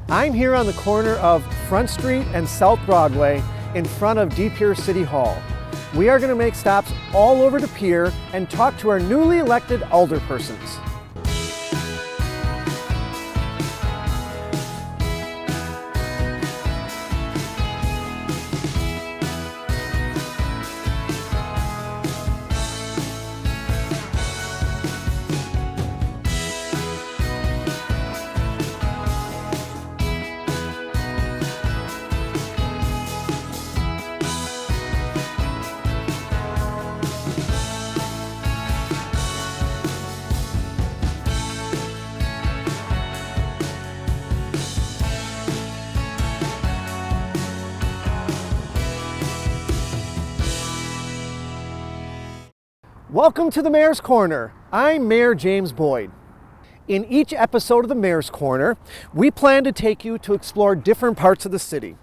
I'm here on the corner of Front Street and South Broadway in front of De Pere City Hall. We are going to make stops all over De Pere and talk to our newly elected alderpersons. Welcome to the Mayor's Corner. I'm Mayor James Boyd. In each episode of the Mayor's Corner, we plan to take you to explore different parts of the city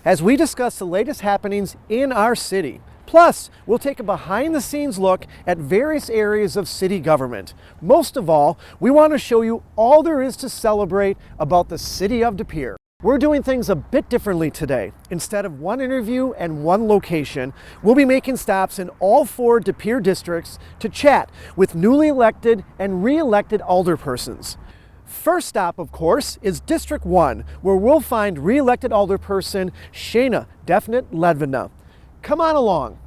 as we discuss the latest happenings in our city. Plus, we'll take a behind-the-scenes look at various areas of city government. Most of all, we want to show you all there is to celebrate about the city of De Pere. We're doing things a bit differently today. Instead of one interview and one location, we'll be making stops in all 4 De Pere districts to chat with newly elected and re-elected alderpersons. First stop, of course, is District 1, where we'll find re-elected alderperson Shayna Defnet Ledvina. Come on along.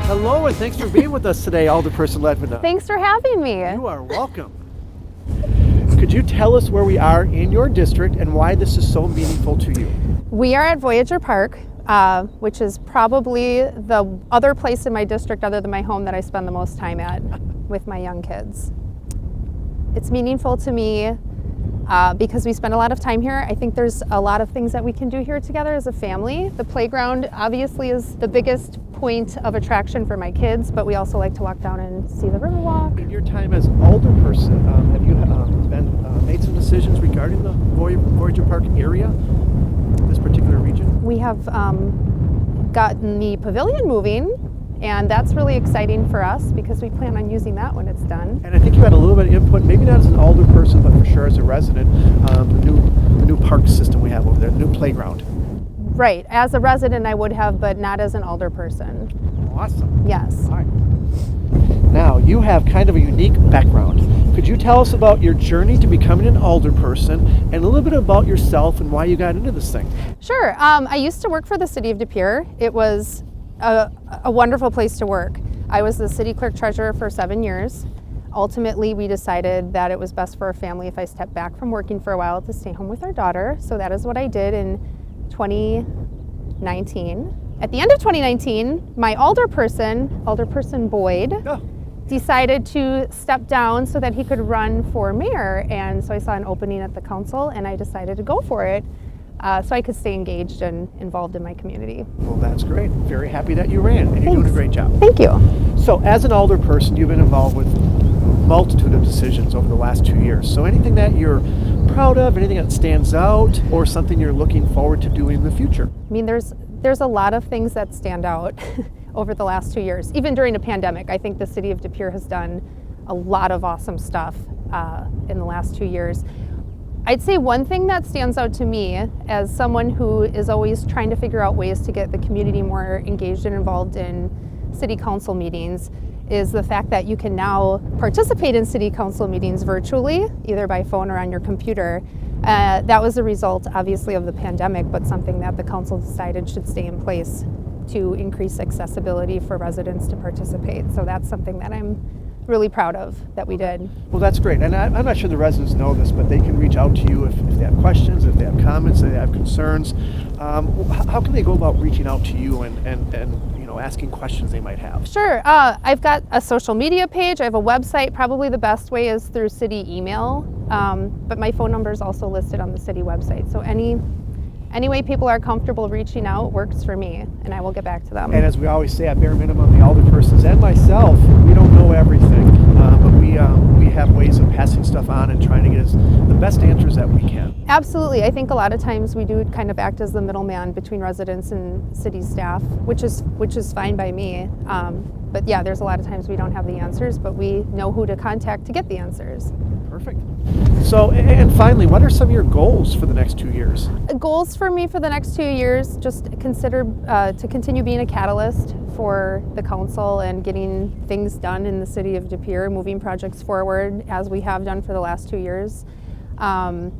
Hello, and thanks for being with us today, Alderperson Ledvina. Thanks for having me. You are welcome. Could you tell us where we are in your district and why this is so meaningful to you? We are at Voyager Park, which is probably the other place in my district other than my home that I spend the most time at with my young kids. It's meaningful to me because we spend a lot of time here. I think there's a lot of things that we can do here together as a family. The playground obviously is the biggest point of attraction for my kids, but we also like to walk down and see the Riverwalk. In your time as alderperson, have you made some decisions regarding the Voyager Park area, this particular region? We have gotten the pavilion moving, and that's really exciting for us because we plan on using that when it's done. And I think you had a little bit of input, maybe not as an alderperson, but for sure as a resident, the new park system we have over there, the new playground. Right, as a resident I would have, but not as an alderperson. Awesome. Yes. All right. Now, you have kind of a unique background. Could you tell us about your journey to becoming an alderperson and a little bit about yourself and why you got into this thing? Sure. I used to work for the city of De Pere. It was a wonderful place to work. I was the city clerk treasurer for 7 years. Ultimately, we decided that it was best for our family if I stepped back from working for a while to stay home with our daughter. So that is what I did in 2019. At the end of 2019, my Alderperson Boyd, decided to step down so that he could run for mayor. And so I saw an opening at the council and I decided to go for it so I could stay engaged and involved in my community. Well, that's great. Very happy that you ran and you're doing a great job. Thank you. So as an alderperson, you've been involved with a multitude of decisions over the last 2 years. So anything that you're proud of, anything that stands out, or something you're looking forward to doing in the future? I mean, there's a lot of things that stand out over the last 2 years. Even during a pandemic, I think the city of De Pere has done a lot of awesome stuff in the last 2 years. I'd say one thing that stands out to me as someone who is always trying to figure out ways to get the community more engaged and involved in city council meetings is the fact that you can now participate in city council meetings virtually, either by phone or on your computer. That was a result, obviously, of the pandemic, but something that the council decided should stay in place to increase accessibility for residents to participate. So that's something that I'm really proud of that we did. Well, that's great. And I'm not sure the residents know this, but they can reach out to you if they have questions, if they have comments, if they have concerns. How can they go about reaching out to you and asking questions they might have? Sure. I've got a social media page. I have a website. Probably the best way is through city email, but my phone number is also listed on the city website. So any way people are comfortable reaching out works for me, and I will get back to them. And as we always say, at bare minimum, the alderpersons and myself, we don't know everything, but we have ways of passing stuff on and trying to get the best answers that we can. Absolutely. I think a lot of times we do kind of act as the middleman between residents and city staff, which is fine by me. But yeah, there's a lot of times we don't have the answers, but we know who to contact to get the answers. Perfect. Perfect. So, and finally, what are some of your goals for the next 2 years? Goals for me for the next 2 years, just consider to continue being a catalyst for the council and getting things done in the city of De Pere, moving projects forward as we have done for the last 2 years, and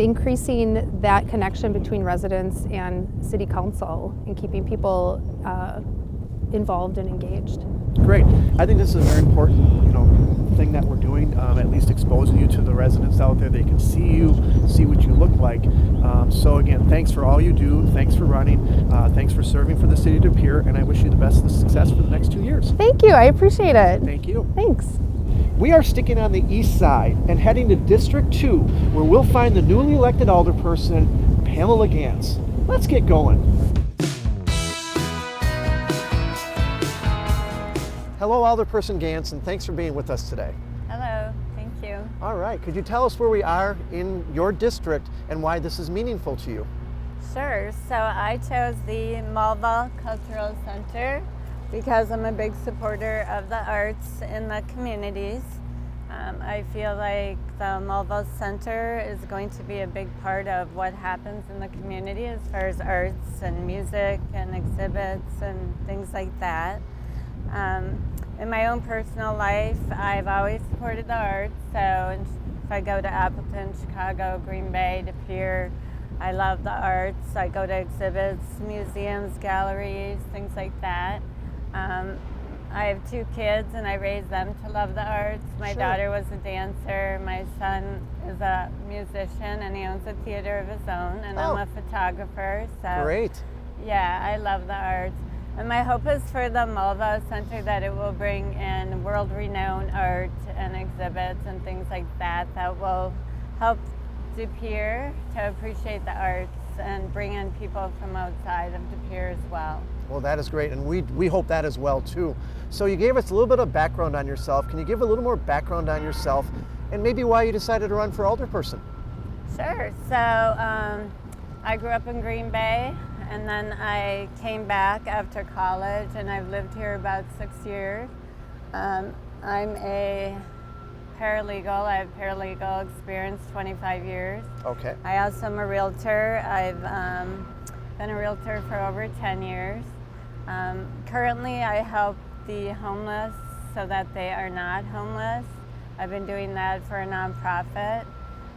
increasing that connection between residents and city council and keeping people involved and engaged. Great. I think this is a very important, thing that we're doing, at least exposing you to the residents out there. They can see you, see what you look like. So again, thanks for all you do. Thanks for running. Thanks for serving for the city of De Pere, and I wish you the best of success for the next 2 years. Thank you. I appreciate it. Thank you. Thanks. We are sticking on the east side and heading to District 2, where we'll find the newly elected alderperson, Pamela Gantz. Let's get going. Hello, Alderperson Gantz, and thanks for being with us today. Hello, thank you. All right, could you tell us where we are in your district and why this is meaningful to you? Sure, so I chose the Malva Cultural Center because I'm a big supporter of the arts in the communities. I feel like the Malva Center is going to be a big part of what happens in the community as far as arts and music and exhibits and things like that. In my own personal life, I've always supported the arts, so if I go to Appleton, Chicago, Green Bay, De Pere, I love the arts. I go to exhibits, museums, galleries, things like that. I have 2 kids and I raised them to love the arts. My daughter was a dancer, my son is a musician and he owns a theater of his own, and I'm a photographer. So Great. Yeah, I love the arts. And my hope is for the Malva Center that it will bring in world-renowned art and exhibits and things like that that will help De Pere to appreciate the arts and bring in people from outside of De Pere as well. Well, that is great, and we hope that as well too. So you gave us a little bit of background on yourself. Can you give a little more background on yourself and maybe why you decided to run for alderperson? Sure. So I grew up in Green Bay, and then I came back after college, and I've lived here about 6 years. I'm a paralegal. I have paralegal experience, 25 years. Okay. I also am a realtor. I've been a realtor for over 10 years. Currently, I help the homeless so that they are not homeless. I've been doing that for a nonprofit.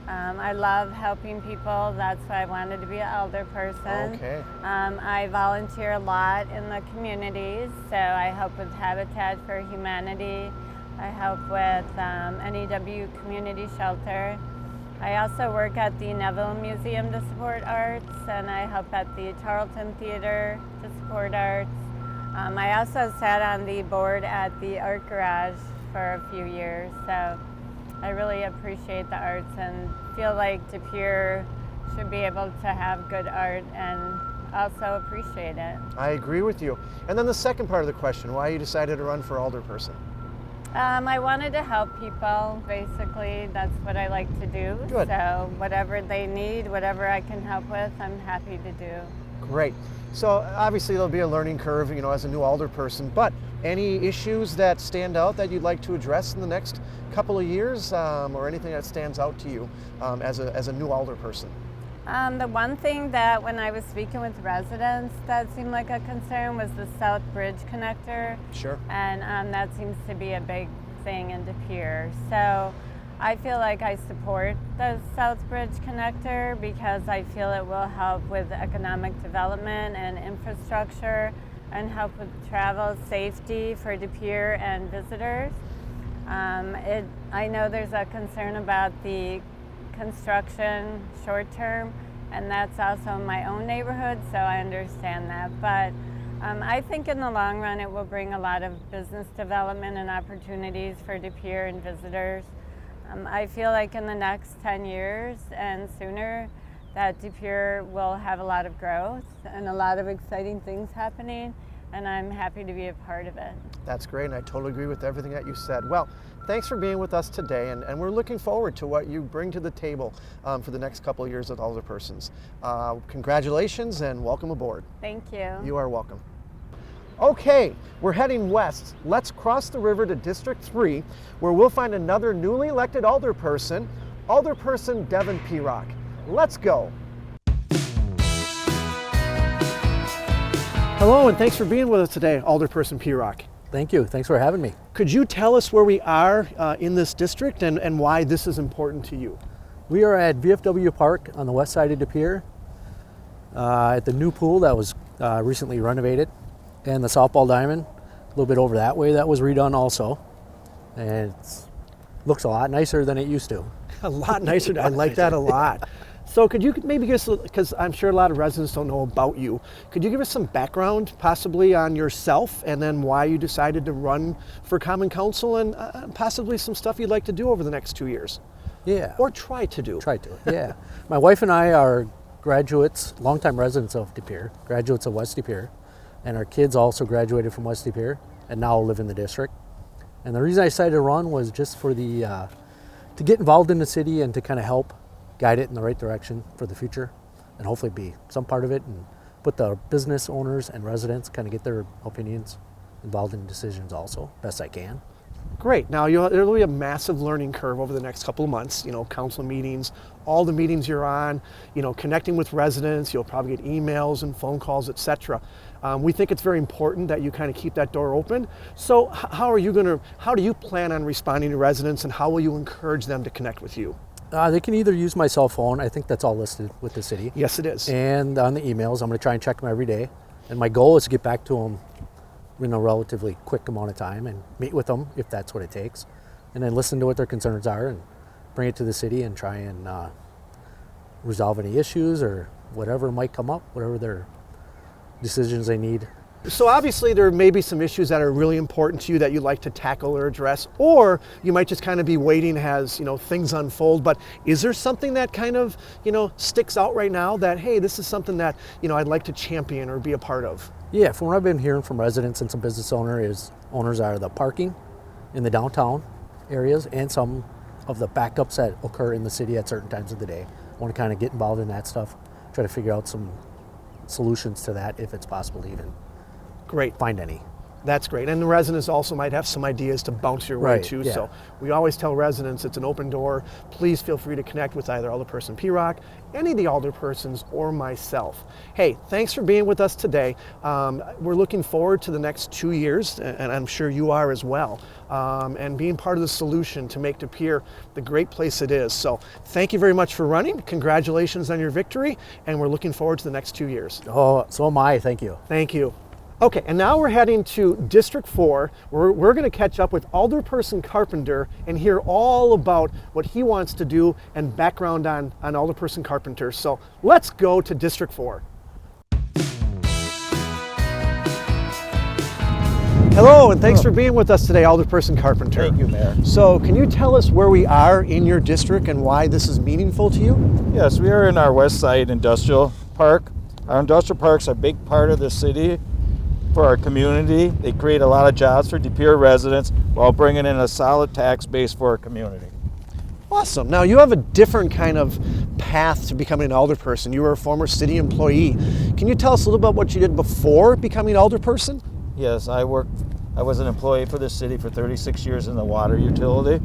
I love helping people. That's why I wanted to be an alderperson. Okay. I volunteer a lot in the communities, so I help with Habitat for Humanity. I help with NEW Community Shelter. I also work at the Neville Museum to support arts, and I help at the Tarleton Theater to support arts. I also sat on the board at the Art Garage for a few years, so I really appreciate the arts and feel like De Pere should be able to have good art and also appreciate it. I agree with you. And then the second part of the question, why you decided to run for alderperson? I wanted to help people, basically. That's what I like to do. Good. So whatever they need, whatever I can help with, I'm happy to do. Great. So obviously there'll be a learning curve, as a new alderperson, but any issues that stand out that you'd like to address in the next couple of years, or anything that stands out to you as a new alderperson? The one thing that when I was speaking with residents that seemed like a concern was the South Bridge connector. Sure. And that seems to be a big thing in De Pere. So I feel like I support the South Bridge connector because I feel it will help with economic development and infrastructure and help with travel safety for De Pere and visitors. I know there's a concern about the construction short term, and that's also in my own neighborhood, so I understand that. But I think in the long run it will bring a lot of business development and opportunities for De Pere and visitors. I feel like in the next 10 years and sooner that De Pere will have a lot of growth and a lot of exciting things happening, and I'm happy to be a part of it. That's great, and I totally agree with everything that you said. Well, thanks for being with us today, and we're looking forward to what you bring to the table for the next couple of years with Alderpersons. Congratulations and welcome aboard. Thank you. You are welcome. Okay, we're heading west. Let's cross the river to District 3, where we'll find another newly elected alderperson, Alderperson Devin Perock. Let's go. Hello, and thanks for being with us today, Alderperson Perock. Thank you. Thanks for having me. Could you tell us where we are in this district and why this is important to you? We are at VFW Park on the west side of De Pere, at the new pool that was recently renovated, and the softball diamond, a little bit over that way, that was redone also. And it looks a lot nicer than it used to. A lot nicer. I like that a lot. So could you maybe give us, because I'm sure a lot of residents don't know about you, could you give us some background possibly on yourself and then why you decided to run for Common Council and possibly some stuff you'd like to do over the next 2 years? Yeah. Or try to do. Yeah. My wife and I are graduates, longtime residents of De Pere, graduates of West De Pere, and our kids also graduated from West De Pere and now live in the district. And the reason I decided to run was just for the, to get involved in the city and to kind of help guide it in the right direction for the future and hopefully be some part of it and put the business owners and residents, kind of get their opinions involved in decisions also, best I can. Great. Now there'll be a massive learning curve over the next couple of months, council meetings, all the meetings you're on, connecting with residents, you'll probably get emails and phone calls, etc. We think it's very important that you kind of keep that door open. So how do you plan on responding to residents and how will you encourage them to connect with you? They can either use my cell phone, I think that's all listed with the city. Yes, it is. And on the emails, I'm going to try and check them every day. And my goal is to get back to them in a relatively quick amount of time and meet with them if that's what it takes. And then listen to what their concerns are and bring it to the city and try and resolve any issues or whatever might come up, whatever their decisions they need. So obviously there may be some issues that are really important to you that you'd like to tackle or address, or you might just kind of be waiting as things unfold. But is there something that kind of sticks out right now that, hey, this is something that I'd like to champion or be a part of? Yeah, from what I've been hearing from residents and some business owners are the parking in the downtown areas and some of the backups that occur in the city at certain times of the day. I want to kind of get involved in that stuff, try to figure out some solutions to that if it's possible to even find any. That's great. And the residents also might have some ideas to bounce your way too. Yeah. So we always tell residents it's an open door. Please feel free to connect with either Alderperson Perock, any of the alderpersons, or myself. Hey, thanks for being with us today. We're looking forward to the next 2 years, and I'm sure you are as well, and being part of the solution to make De Pere the great place it is. So thank you very much for running. Congratulations on your victory, and we're looking forward to the next 2 years. Oh, so am I. Thank you. Thank you. Okay, and now we're heading to District 4. We're going to catch up with Alderperson Carpenter and hear all about what he wants to do and background on Alderperson Carpenter. So let's go to District 4. Hello, and thanks for being with us today, Alderperson Carpenter. Thank you, Mayor. So can you tell us where we are in your district and why this is meaningful to you? Yes, we are in our West Side Industrial Park. Our industrial parks are a big part of the city for our community. They create a lot of jobs for De Pere residents while bringing in a solid tax base for our community. Awesome. Now you have a different kind of path to becoming an alderperson. You were a former city employee. Can you tell us a little about what you did before becoming an alderperson? Yes, I was an employee for the city for 36 years in the water utility,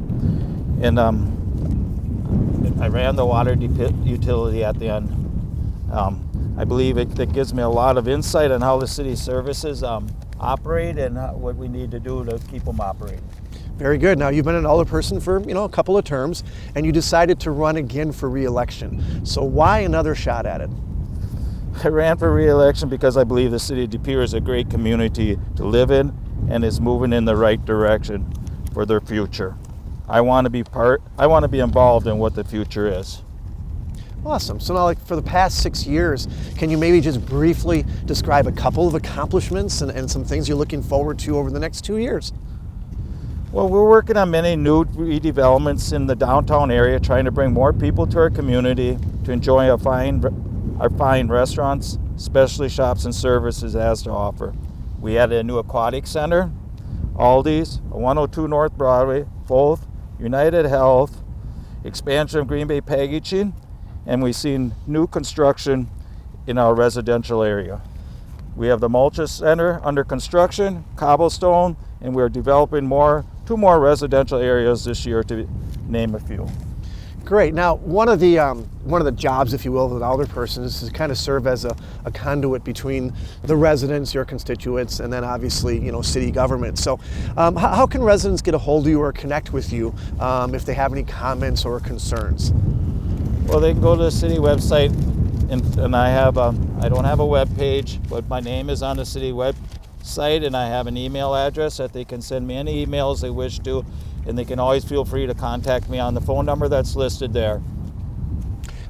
and I ran the water utility at the end. I believe that gives me a lot of insight on how the city services operate and what we need to do to keep them operating. Very good. Now you've been an alderperson for a couple of terms, and you decided to run again for re-election. So why another shot at it? I ran for re-election because I believe the city of De Pere is a great community to live in and is moving in the right direction for their future. I want to be involved in what the future is. Awesome. So now, for the past 6 years, can you maybe just briefly describe a couple of accomplishments and some things you're looking forward to over the next 2 years? Well, we're working on many new redevelopments in the downtown area, trying to bring more people to our community to enjoy our fine restaurants, specialty shops, and services it has to offer. We added a new aquatic center, Aldi's, a 102 North Broadway, both United Health, expansion of Green Bay packaging, and we've seen new construction in our residential area. We have the Mulch Center under construction, cobblestone, and we're developing two more residential areas this year, to name a few. Great. Now, one of the jobs, if you will, of the Alderpersons is to kind of serve as a conduit between the residents, your constituents, and then obviously, city government. So, how can residents get a hold of you or connect with you if they have any comments or concerns? Well, they can go to the city website, and I don't have a web page, but my name is on the city website, and I have an email address that they can send me any emails they wish to. And they can always feel free to contact me on the phone number that's listed there.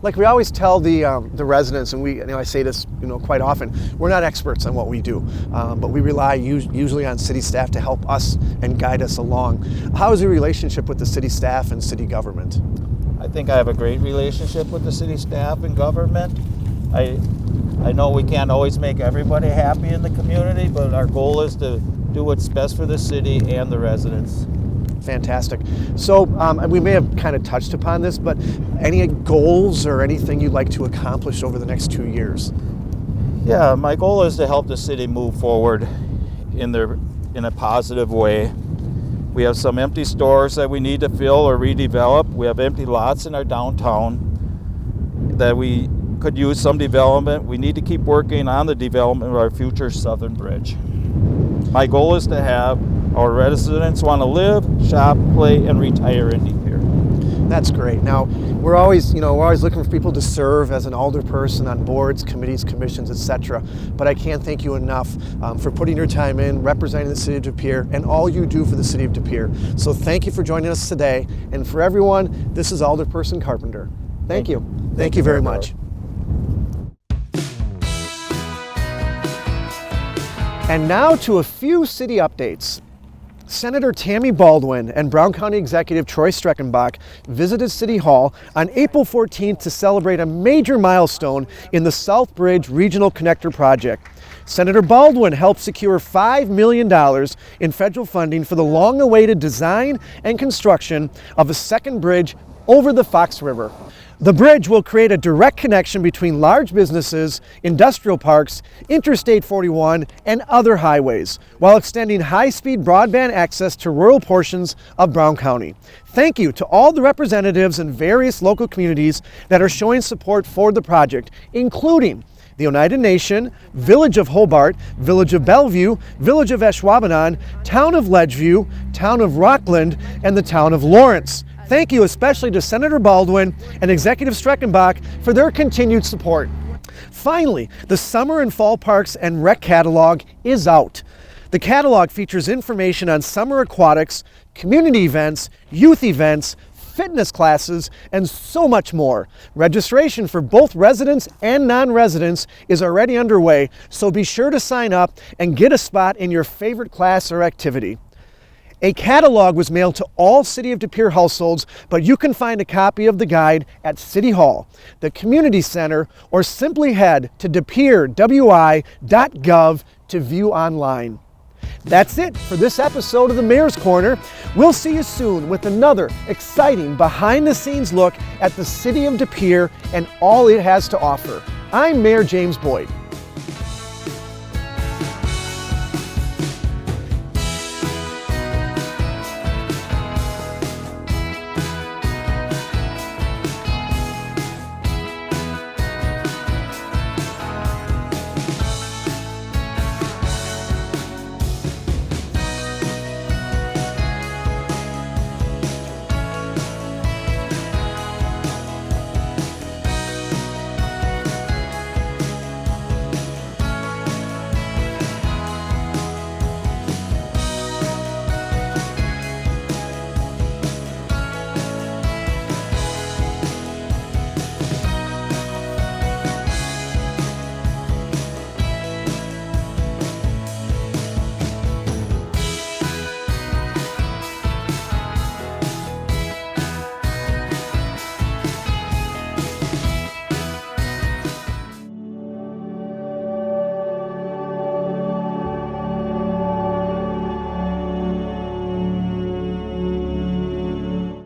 Like we always tell the residents, and I say this quite often, we're not experts on what we do, but we rely usually on city staff to help us and guide us along. How is your relationship with the city staff and city government? I think I have a great relationship with the city staff and government. I know we can't always make everybody happy in the community, but our goal is to do what's best for the city and the residents. Fantastic. So we may have kind of touched upon this, but any goals or anything you'd like to accomplish over the next 2 years? Yeah, my goal is to help the city move forward in a positive way. We have some empty stores that we need to fill or redevelop. We have empty lots in our downtown that we could use some development. We need to keep working on the development of our future Southern Bridge. My goal is to have our residents want to live, shop, play, and retire in De Pere. That's great. Now, we're always looking for people to serve as an alderperson on boards, committees, commissions, etc. But I can't thank you enough for putting your time in, representing the city of De Pere, and all you do for the city of De Pere. So thank you for joining us today. And for everyone, this is Alderperson Carpenter. Thank you. Thank you very much. And now to a few city updates. Senator Tammy Baldwin and Brown County Executive Troy Streckenbach visited City Hall on April 14th to celebrate a major milestone in the South Bridge Regional Connector Project. Senator Baldwin helped secure $5 million in federal funding for the long-awaited design and construction of a second bridge over the Fox River. The bridge will create a direct connection between large businesses, industrial parks, Interstate 41, and other highways, while extending high-speed broadband access to rural portions of Brown County. Thank you to all the representatives in various local communities that are showing support for the project, including the Oneida Nation, Village of Hobart, Village of Bellevue, Village of Ashwaubenon, Town of Ledgeview, Town of Rockland, and the Town of Lawrence. Thank you especially to Senator Baldwin and Executive Streckenbach for their continued support. Finally, the Summer and Fall Parks and Rec Catalog is out. The catalog features information on summer aquatics, community events, youth events, fitness classes, and so much more. Registration for both residents and non-residents is already underway, so be sure to sign up and get a spot in your favorite class or activity. A catalog was mailed to all City of De Pere households, but you can find a copy of the guide at City Hall, the Community Center, or simply head to deperewi.gov to view online. That's it for this episode of the Mayor's Corner. We'll see you soon with another exciting behind-the-scenes look at the City of De Pere and all it has to offer. I'm Mayor James Boyd.